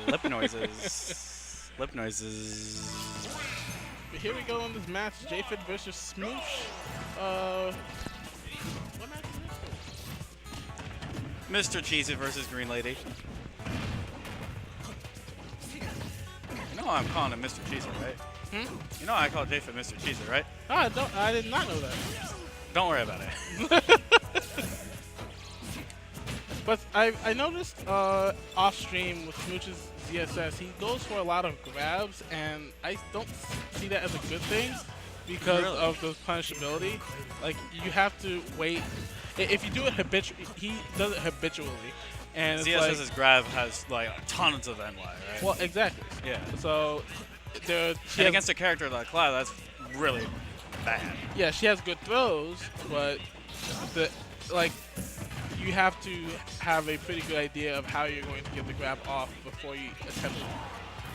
Lip noises. Lip noises. But here we go in this match, J-Fid versus Smooch. What match is Mr. Cheesy versus Green Lady. You know I'm calling him Mr. Cheesy, right? this? You know I call J-Fid Mr. Cheesy, right? I did not know that. Don't worry about it. But I noticed off stream with Smooch's ZSS, he goes for a lot of grabs, and I don't see that as a good thing because Really? of the punishability. Like, you have to wait. If you do it habitually, he does it habitually. And it's like, ZSS's grab has like tons of NY, right? well, exactly. Yeah. So, there, And against a character like Cloud, that's really bad. yeah, she has good throws, but like you have to have a pretty good idea of how you're going to get the grab off before you attempt it.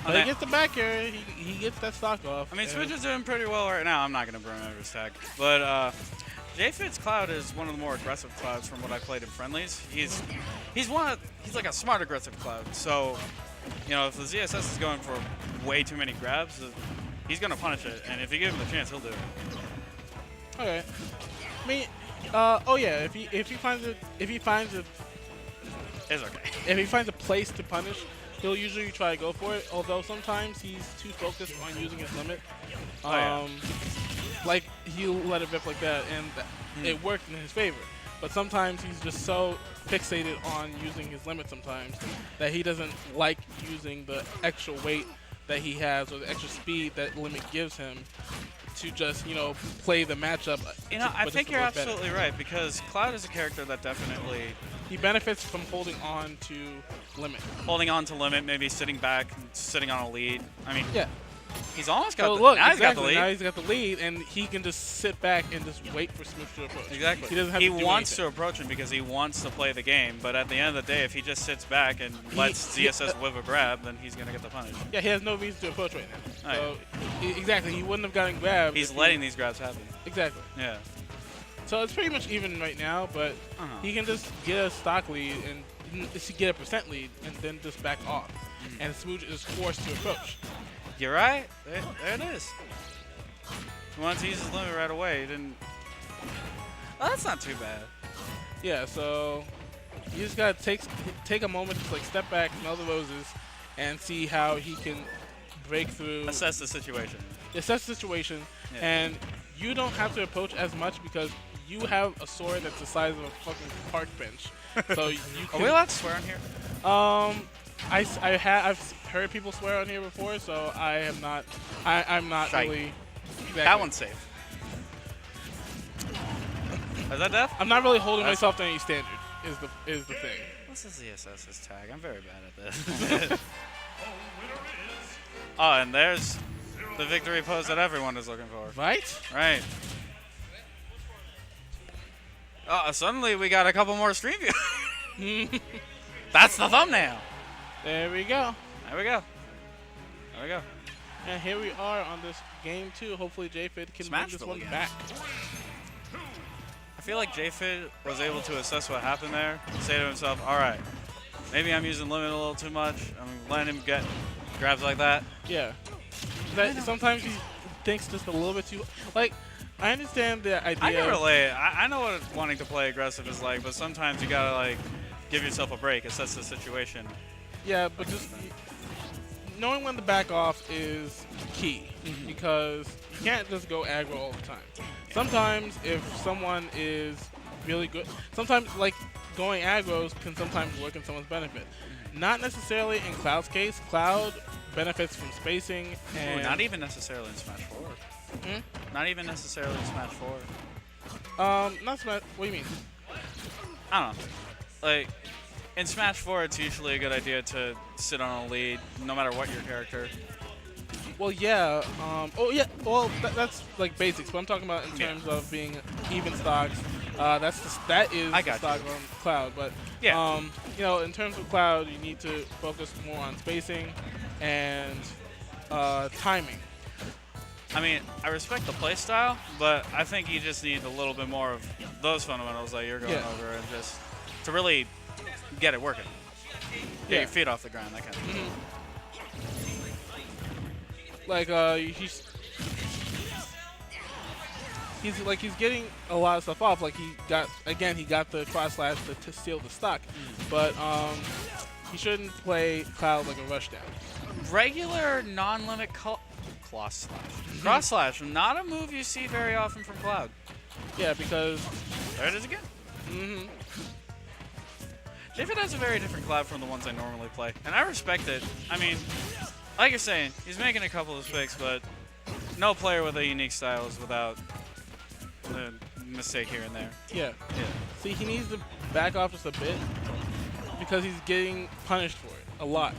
But he gets the back air, he gets that stock off. I mean, Smooch is doing pretty well right now. I'm not going to burn over his tag. But J-Fid's Cloud is one of the more aggressive Clouds from what I played in friendlies. He's like a smart aggressive Cloud. So, you know, if the ZSS is going for way too many grabs, he's going to punish it. And if you give him the chance, he'll do it. Okay. I mean, oh yeah, if he finds a It's okay. if he finds a place to punish, he'll usually try to go for it. Although sometimes he's too focused on using his limit. Oh, yeah. Like he'll let it rip like that, and it worked in his favor. But sometimes he's just so fixated on using his limit sometimes that he doesn't like using the extra weight that he has or the extra speed that limit gives him to just, you know, play the matchup. You know, I but think just you're work better. absolutely right because Cloud is a character that definitely He benefits from holding on to limit. holding on to limit, maybe sitting back, sitting on a lead. I mean, Yeah. he's almost got So the, look, now exactly. he's got Now the he's got the lead, and he can just sit back and just wait for Smooch to approach. lead. Exactly. He doesn't have He to do wants anything. to approach him because he wants to play the game, but at the end of the day, if he just sits back and lets ZSS whip a grab, then he's going to get the punish. Yeah, he has no reason to approach right now. Oh, So exactly, he wouldn't have gotten grabbed. He's if letting these grabs happen. Exactly. Yeah. So it's pretty much even right now, but he can just get a stock lead and get a percent lead, and then just back off. And Smooch is forced to approach. You're right. There it is. He wanted to use his limit right away. He didn't. Oh, that's not too bad. Yeah, so you just gotta take a moment to like step back, smell the roses, and see how he can break through. Assess the situation. Assess the situation, Yeah. and you don't have to approach as much because you have a sword that's the size of a fucking park bench. So you Are can. we allowed to swear on here? I've heard people swear on here before, so I have not. I'm not Shite. really. Exactly. That one's safe. Is that death? I'm not really holding That's- myself to any standard. Is the thing. What's the ZSS's tag? I'm very bad at this. Oh, and there's the victory pose that everyone is looking for. Right? Right. Oh, suddenly we got a couple more stream views. That's the thumbnail. There we go. There we go. There we go. And here we are on this game 2. Hopefully J-Fid can bring this Smashville one again. back. I feel like J-Fid was able to assess what happened there and say to himself, all right, maybe I'm using limit a little too much. I'm letting him get grabs like that. Yeah. That sometimes he thinks just a little bit too. Like, I understand the idea. I can relate. I know what wanting to play aggressive is like, but sometimes you gotta like give yourself a break, assess the situation. Yeah, but just knowing when to back off is key because you can't just go aggro all the time. Sometimes if someone is really good, sometimes like going aggros can sometimes work in someone's benefit. Not necessarily in Cloud's case. Cloud benefits from spacing and Ooh, not even necessarily in Smash 4. Not even necessarily in Smash 4. not Smash. What do you mean? I don't know. Like, in Smash 4, it's usually a good idea to sit on a lead, no matter what your character. Well, yeah. Oh, yeah. Well, that's like basics. But I'm talking about in Yeah. terms of being even stocks. That is I the got stock on Cloud. But Yeah. you know, in terms of Cloud, you need to focus more on spacing and timing. I mean, I respect the playstyle, but I think you just need a little bit more of those fundamentals that you're going Yeah. over and just to really get it working. Get Yeah. your feet off the ground, that kind of thing. Like he's getting a lot of stuff off. Like he got the cross slash to steal the stock, but he shouldn't play Cloud like a rushdown. Regular non-limit cross slash. Cross slash, not a move you see very often from Cloud. Yeah, because There it is again. J-Fid has a very different Cloud from the ones I normally play, and I respect it. I mean, like you're saying, he's making a couple of picks, but no player with a unique style is without a mistake here and there. yeah. See, he needs to back off just a bit because he's getting punished for it a lot.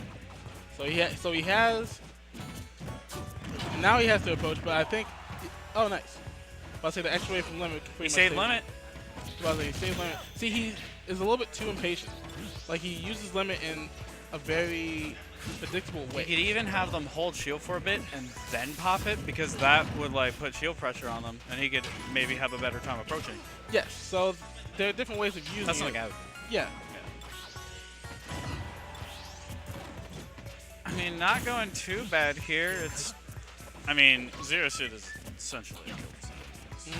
So he has. Now he has to approach, but I think. Oh, nice. I'll say the extra way from limit. He saved limit. He saved limit. See, he is a little bit too impatient. Like he uses limit in a very predictable way. You could even have them hold shield for a bit and then pop it, because that would like put shield pressure on them, and he could maybe have a better time approaching. Yes. So there are different ways of using That's it. not out. Yeah. I mean, not going too bad here. It's, I mean, Zero Suit is essentially a kill.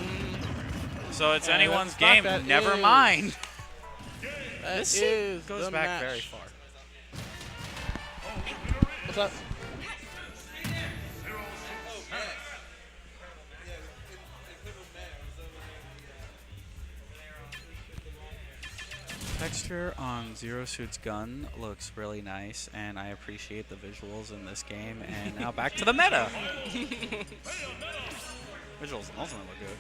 So it's anyone's game. Never mind. This is goes the back match. very far. What's up? Texture on Zero Suit's gun looks really nice, and I appreciate the visuals in this game. And now back to the meta. Visuals ultimately look good.